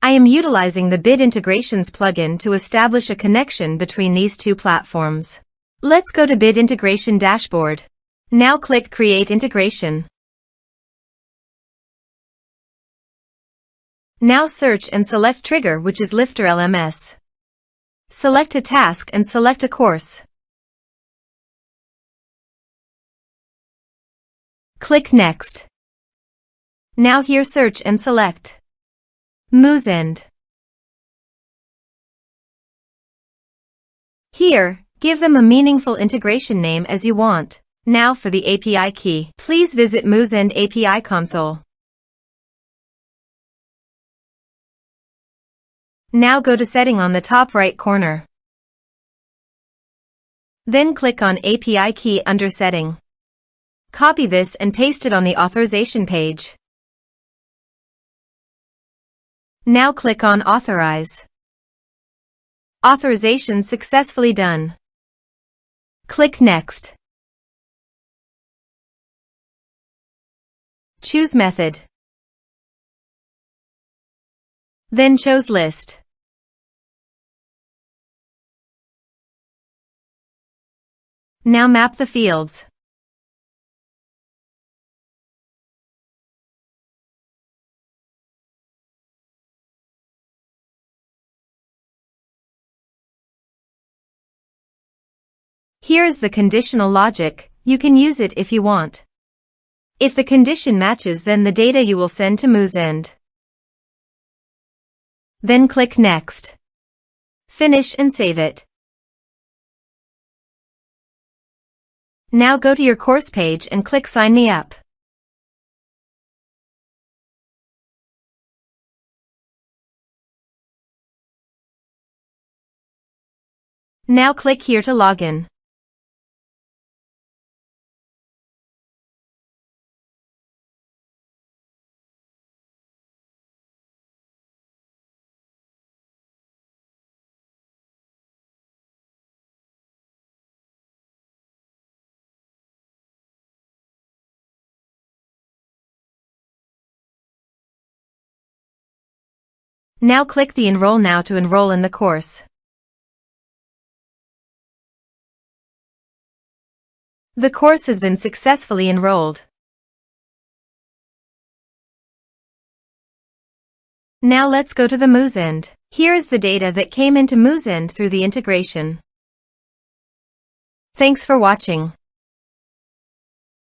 I am utilizing the Bit Integrations plugin to establish a connection between these two platforms. Let's go to Bit Integration Dashboard. Now click Create Integration. Now search and select Trigger, which is LifterLMS. Select a task and select a course. Click Next. Now here search and select Moosend. Here, give them a meaningful integration name as you want. Now for the API key. Please visit Moosend API console. Now go to Setting on the top right corner. Then click on API key under Setting. Copy this and paste it on the authorization page. Now click on Authorize. Authorization successfully done. Click Next. Choose Method. Then choose List. Now map the fields. Here is the conditional logic. You can use it if you want. If the condition matches, then the data you will send to Moosend. Then click Next. Finish and save it. Now go to your course page and click Sign Me Up. Now click here to log in. Now click the Enroll Now to enroll in the course. The course has been successfully enrolled. Now let's go to the Moosend. Here is the data that came into Moosend through the integration. Thanks for watching.